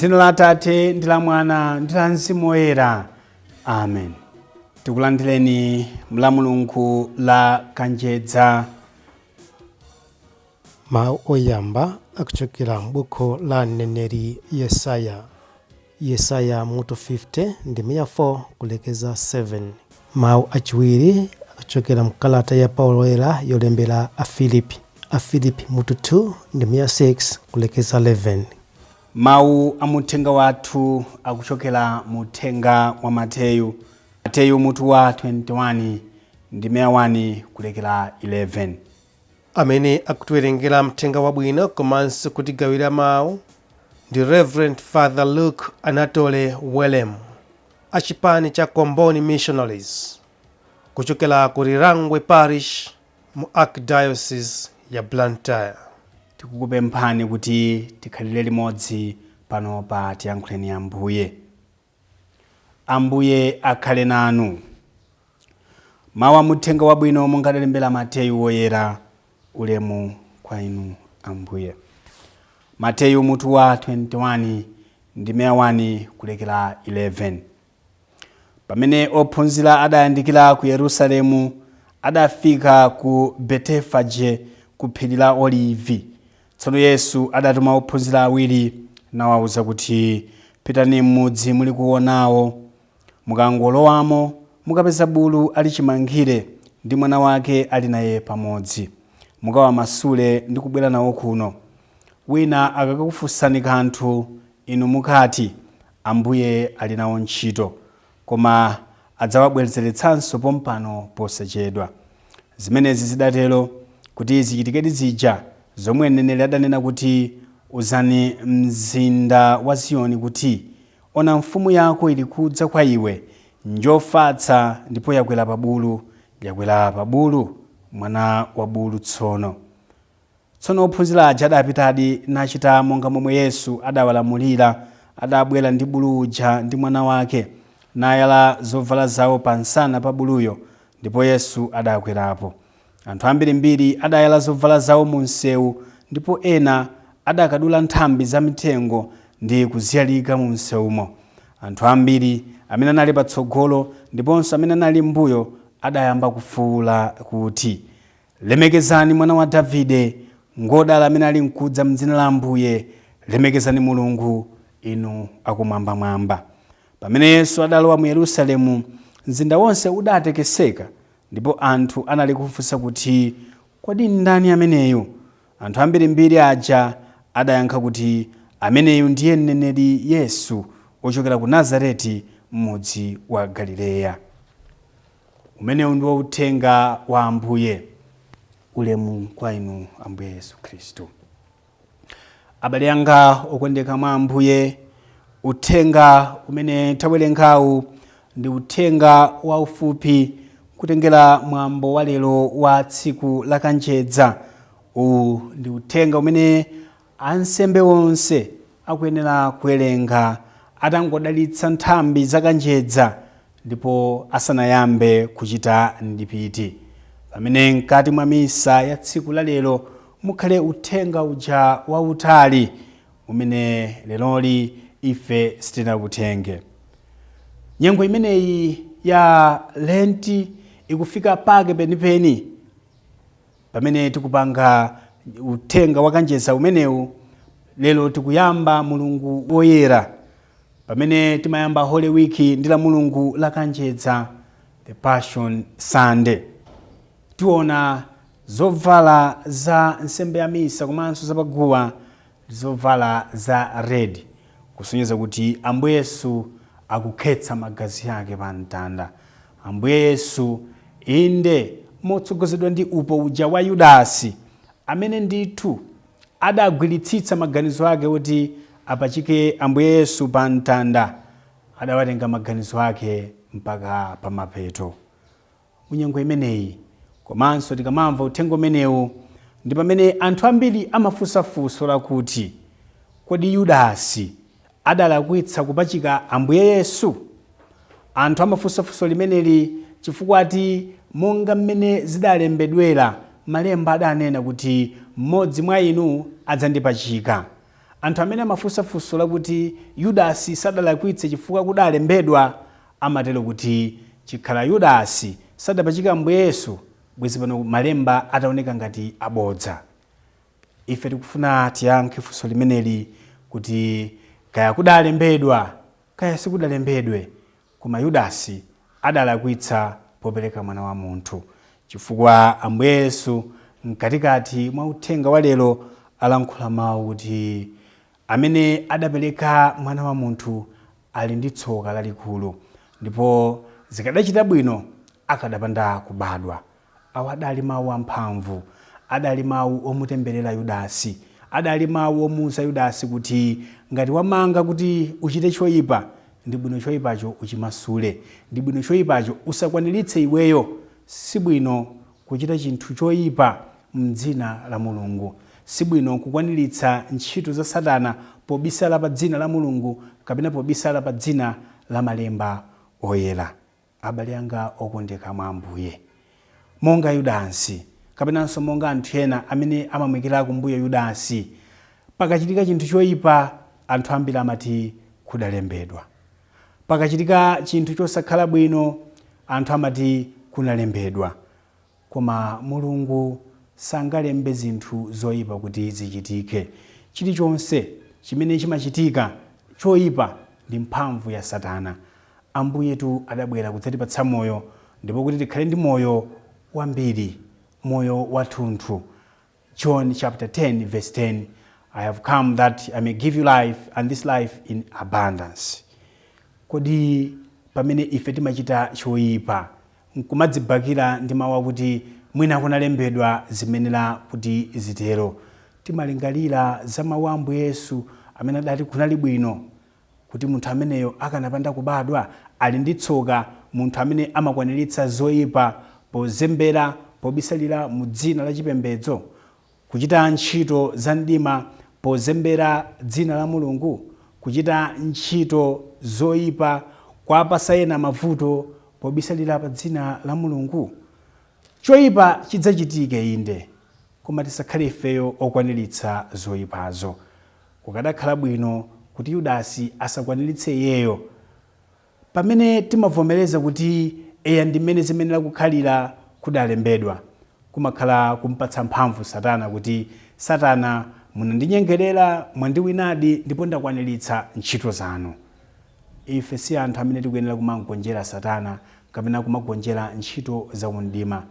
M'dzina la Atate ndi la Mwana ndi la Mzimu Woyera. Amen. Tikulandireni Lamulungu Lakanjedza. Mawu oyamba akuchokera m'buku la mneneri Yesaya. Yesaya mutu 50 ndi 4 kulekeza 7. Mawu achiwiri akuchokera mkalata ya Paulo Woyera yolembera Afilipi mutu 2 ndi 6 kulekeza 11. Mawu amuthenga wathu akuchokera muthenga wa Mateyu mutu wa 21 ndi 1 kulekera 11. Amene akutiwerengera mthenga wabwino komanso kutigawira mawu ndi Reverend Father Luke Anatole Welemu, achipani cha Komboni Missionaries, kuchokera ku Rirangwe Parish mu Archdiocese ya Blantyre. Tikukupemphani kuti tikhalire limodzi panopa tiyankhuleni Ambuye. Ambuye akhale nanu. Mawu amuthenga wabwino monga adalembera Mateyu Woyera. Ulemu kwa inu Ambuye. Mateyu mutu wa 21 ndi 1 kulekera 11. Pamene ophunzira adayandikira ku Yerusalemu, adafika ku Betefage ku phiri la Olivi. Tsono Yesu adatuma ophunzira awiri nawawuza kuti, pitani m'mudzi muli kuonawo, mukangolowamo mukapeza bulu ali chimangire ndi mwana wake ali naye pamodzi, mukawamasule ndi kubwera nawo kuno. Wina akakufunsani kanthu, inu mukati, Ambuye ali nawo ntchito, koma adzawabwezeretsanso pompano posachedwa. Zimenezi zidatero kuti zichitikedi zija zomwe mneneri adanena kuti, uzani mzinda wa Ziyoni kuti, ona mfumu yako ili kudza kwa iwe, njofatsa ndipo yakwera pa bulu, mwana wa bulu tsono. Tsono ophunzira aja adapitadi nachita monga momwe Yesu adawalamulira. Adabwera ndi bulu uja ndi mwana wake, nayala zovala zawo pansana pa buluyo, ndipo Yesu adakwerapo. Anthu ambirimbiri adayala zovala zawo mu msewu, ndipo ena adakadula nthambi za mitengo ndi kuziyalika mu msewumo. Anthu ambiri amene anali patsogolo ndiponso amene anali mbuyo adayamba kufuwula kuti, lemekezani mwana wa Davide, ngodala amene ali mkudza m'dzina la Ambuye, lemekezani Mulungu, inu akumwambamwamba. Pamene Yesu adalowa mu Yerusalemu, mzinda wonse udatekeseka, ndipo anthu anali kufunsa kuti, kodi ndani ameneyu? Anthu ambirimbiri aja adayankha kuti, ameneyu ndiye mneneri Yesu ochokera ku Nazareti m'mudzi wa Galileya. Umenewu ndiwo uthenga wa Ambuye. Ulemu kwa inu Ambuye Yesu Khristu. Abale anga okondeka mwa Ambuye, uthenga umene tawerengawu ndi uthenga waufupi kutengera mwambo wa lero wa tsiku la Kanjedza. Ndi uthenga umene ansembe onse akuyenera kuwerenga atangodalitsa nthambi za kanjedza ndipo asanayambe kuchita ndipiti. Pamene mkati mwa misa ya tsiku la lero mukhale uthenga uja wautali umene leroli ife sitinakutenge. Nyengo imeneyi ya Lenti ikufika pake penipeni pamene tikupanga uthenga wa kanjedza umenewu. Lero tikuyamba Mulungu Woyera, pamene timayamba Holy Week ndi Lamulungu Lakanjedza, the Passion Sunday. Tiona zovala za nsembe ya misa komanso zapaguwa zovala za red, kusonyeza kuti Ambuye Yesu akukhetsa magazi yake pa mtanda. Ambuye Yesu inde motsogozedwa ndi upo uja wa Yudasi, amene ndithu adagwiritsitsa maganizo ake kuti apachike Ambuye Yesu pa mtanda, adawatenga maganizo ake mpaka pa mapeto. Munyengo imeneyi komanso tikamamva uthenga umenewu ndi pamene anthu ambiri amafunsafunso lakuti, kodi Yudasi adalakwitsa kupachika Ambuye Yesu? Anthu amafunsafunso limeneli chifukwa ati monga mmene zidalembedwera, malemba adanena kuti mmodzi mwa inu adzandipachika. anthu amene amafunsafunso lakuti Yudasi sadalakwitse chifukwa kudalembedwa amatero kuti chikhala Yudasi sadapachika Ambuye Yesu, bwezi pano malemba ataoneka ngati abodza. Ife tikufuna tiyankhe funso limeneli kuti kaya kudalembedwa kaya sikudalembedwe, koma Yudasi adalakwitsa popereka mwana wa munthu, chifukwa Ambuye Yesu mkatikati mwa uthenga wa lero alankhula mawu kuti amene adapereka mwana wa munthu ali ndi tsoka lalikulu, ndipo zikadachita bwino akadapanda kubadwa. Awa adali mawu amphamvu, adali mawu omutemberera Yudasi, adali mawu omuwuza Yudasi kuti ngati wamanga kuti uchite choyipa, ndi bwino choyipacho uchimasule, ndi bwino choyipacho usakwaniritse iweyo. Si bwino kuchita chinthu choyipa m'dzina la Mulungu, si bwino kukwaniritsa ntchito za Satana pobisala pa dzina la Mulungu kapena pobisala pa dzina la malemba oyera. Abale anga okondeka mwa Ambuye, monga Yudasi kapenanso monga anthu ena amene amamwekera kumbuyo Yudasi, pakachitika chinthu choyipa anthu ambiri amati kudalembedwa. Pakachitika chinthu chosakhala bwino anthu amati kunalembedwa. Koma Mulungu sangalembe zinthu zoyipa kuti zichitike. Chilichonse chimene chimachitika choyipa ndi mphamvu ya Satana. Ambuyetu adabwera kudzatipatsa moyo, ndipo kuti tikhale ndi moyo wambiri, moyo wathunthu. John chapter 10 verse 10, I have come that I may give you life and this life in abundance. Kodi pamene ife timachita choyipa nkumadzibakira ndi mawu akuti mwina kunalembedwa zimenera kuti zitero, timalingalira za mawu a Ambuye Yesu amene adati kunali bwino kuti munthu ameneyo akanapanda kubadwa ali ndi tsoka, munthu amene amakwaniritsa zoyipa pozembera, pobisalira mu dzina la chipembedzo, kuchita ntchito za mdima pozembera dzina la Mulungu, kuchita ntchito zoyipa, kwapasa ena mavuto pobisalira pa dzina la Mulungu. Choyipa chidzachitike inde, koma tisakhale ifeyo okwaniritsa zoyipazo. Kukadakhala bwino kuti Yudasi asakwaniritse iyeyo. Pamene timavomereza kuti eya ndimene zimenera kukhalira kudalembedwa, kumakhala kumpatsa mphamvu Satana kuti Satana munandinyengerera, mwandiwinadi ndipo ndakwaniritsa ntchito zanu. Ife si anthu amene tikuyenera kumagonjera Satana kapena kumagonjera ntchito za undima.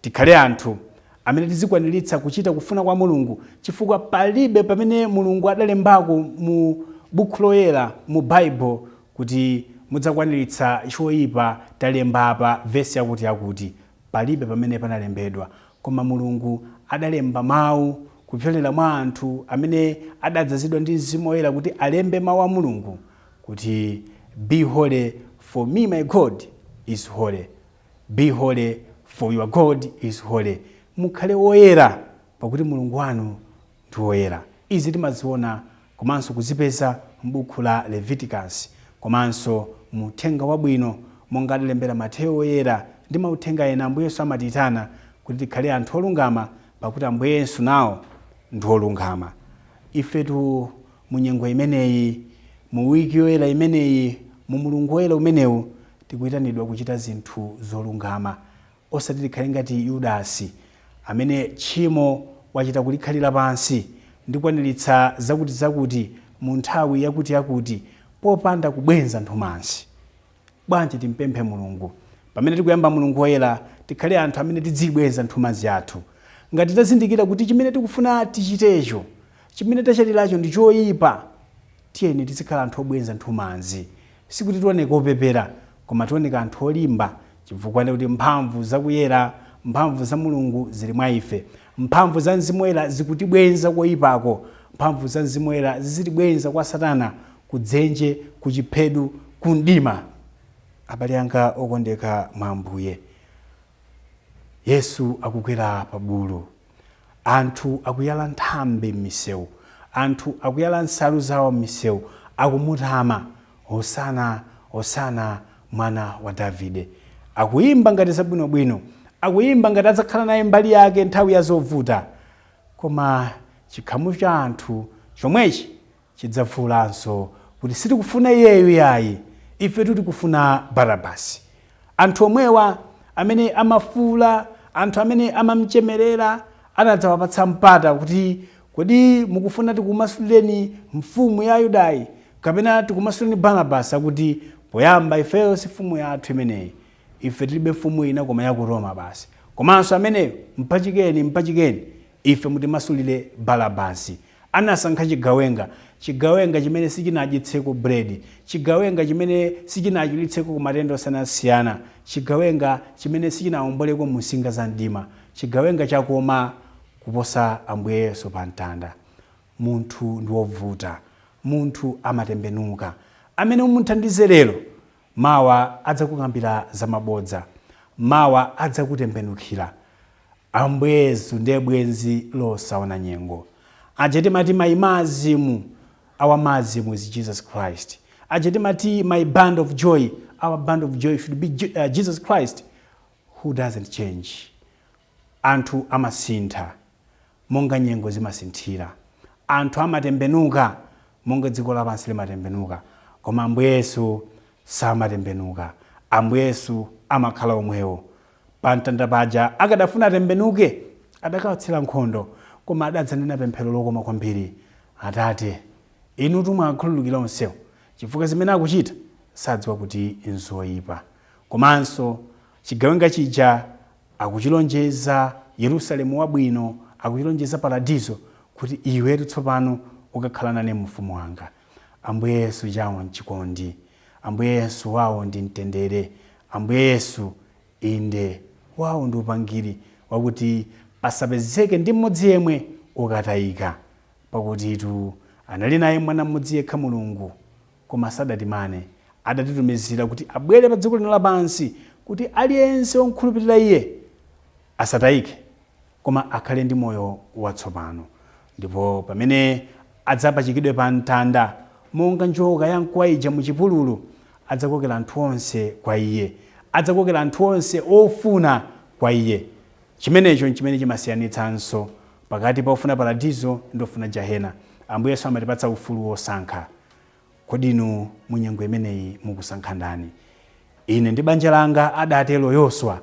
Tikhale anthu amene tizikwaniritsa kuchita kufuna kwa Mulungu, chifukwa palibe pamene Mulungu adalembako mu buku loyera mu Bible kuti mudzakwaniritsa choyipa talemba apa vesi yakuti palibe pamene panalembedwa. Koma Mulungu adalemba mawu kupyolera mwa anthu amene adadzazidwa ndi Mzimu Woyera kuti alembe mawu a Mulungu kuti be holy for me my God is holy, be holy for your God is holy. Mukhale woyera pakuti Mulungu wanu ndi woyera. Izi timaziona komanso kuzipeza m'buku la Leviticus, komanso muthenga wabwino monga adalembera Mateyu Woyera ndi mauthenga ena. Ambuye Yesu amatiyitana kuti tikhale anthu olungama pakuti Ambuye Yesu nawo ndi olungama. Ifetu mu nyengo imeneyi, mu wiki yoyera imeneyi, mu mulungu woyera umenewu, tikuyitanidwa kuchita zinthu zolungama, osati tikhale ngati Yudasi amene tchimo wachita kulikhalira pansi ndi kukwaniritsa zakuti mu nthawi yakuti popanda kubwenza nthumansi. Bwanji timpemphe Mulungu pamene tikuyamba mulungu woyera, tikhale anthu amene tidzibwenza nthumansi athu. Ngati tazindikira kuti chimene tikufuna tichitecho, chimene tachatiracho ndi choyipa, tiyeni tizikhala anthu obwenza nthumansi. Sikuti tioneka opepera, koma tioneka anthu olimba, chifukwa kuti mphamvu zakuyera, mphamvu za Mulungu zili mwa ife. Mphamvu za Mzimu Woyera zikutibwenza koyipako, mphamvu za Mzimu Woyera zizitibwenza kwa Satana, kudzenje, kuchiphedu, kundima. Abale anga okondeka mwa Ambuye, Yesu akukwera pa bulu, anthu akuyala nthambi m'misewu, anthu akuyala nsalu zawo m'misewu, akumutama Hosana, Hosana mwana wa Davide. Akuyimba ngati zabwinobwino, akuyimba ngati adzakhala naye mbali yake nthawi ya zovuta. Koma chikhamu cha anthu chomwechi chidzafulanso kuti sitikufuna iyeyo yayi, ife tikufuna Barabasi. Anthu omwewa amene amafula, anthu amene amamchemerera, anadzawapatsa mpata kuti kodi mukufuna tikumasulireni mfumu ya Yudayi kapena tikumasulireni Barabasi, akuti poyamba ifeyo si mfumu yathu imeneyi, ife tilibe mfumu ina koma ya ku Roma basi. Komanso ameneyo mpachikeni ife mutimasulire Barabasi. Anasankha chigawenga chimene sichinadyetseko bredi, chigawenga chimene sichinachilitseko ku matenda osiyanasiyana, chigawenga chimene sichinawomboleko musinga za mdima, chigawenga chakoma kuposa Ambuye Yesu pa mtanda. Munthu ndi wovuta, munthu amatembenuka. Amene umuthandize lero, mawa adzakukambira za mabodza, mawa adzakutembenukira. Ambuye Yesu ndiye bwenzi losaona nyengo. Ajeti mati my mazimu, our mazimu is Jesus Christ. Ajeti mati my band of joy, our band of joy should be Jesus Christ, who doesn't change. Anthu amasintha monga nyengo zimasinthira, anthu amatembenuka monga dziko lapansi limatembenuka, koma Ambuye Yesu samatembenuka. Ambuye Yesu amakhala omwewo. Pa mtanda paja akadafuna atembenuke, adakawatsira nkhondo, koma adadzanena pemphero lokoma kwambiri: Atate, inu mwakhululukira onsewo, chifukwa zimene akuchita sadziwa kuti nzoyipa. Komanso chigawenga chija akuchilonjeza Yerusalemu wabwino, akuchilonjeza paradizo, kuti iwetu tsopano ukakhala nane mfumu wanga. Ambuye Yesu jawo mchikondi, Ambuye Yesu wawo ndi mtendere, Ambuye Yesu inde wawo ndi upangiri wakuti pasapezeke ndi mmodzi yemwe ukatayika, pakuti itu anali naye mwana mmodzi yekha Mulungu, koma sadatimane, adatitumizira kuti abwere pa dziko lino lapansi kuti aliyense wokhulupirira iye asatayike, koma akhale ndi moyo watsopano. Ndipo pamene adzapachikidwe pa mtanda monga njoka yamkuwa ija muchipululu, adzakokera anthu onse kwa iye, adzakokera anthu onse ofuna kwa iye. Chimenecho chimene chimasiyanitsanso pakati pa ofuna paradizo ndi ofuna jahena. Ambuye Yesu amatipatsa ufulu wosankha. Kodi inu munyengo imeneyi mukusankha ndani? Ine ndi banja langa, adatero Yoswa,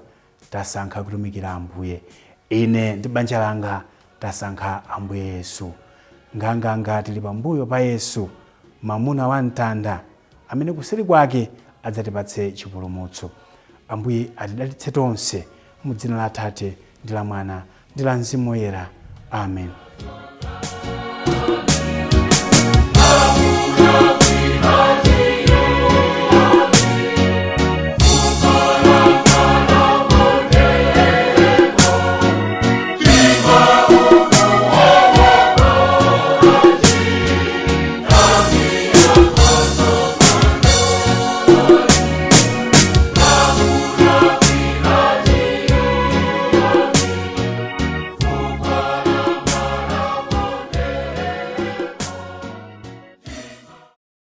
tasankha kutumikira Ambuye. Ine ndi banja langa tasankha Ambuye Yesu. Nganganga tili pambuyo pa Yesu, mamuna wa mtanda, amene kuseri kwake adzatipatse chipulumutso. Ambuye atidalitse tonse mu dzina la Atate ndi la Mwana ndi la Mzimu Woyera. Amen.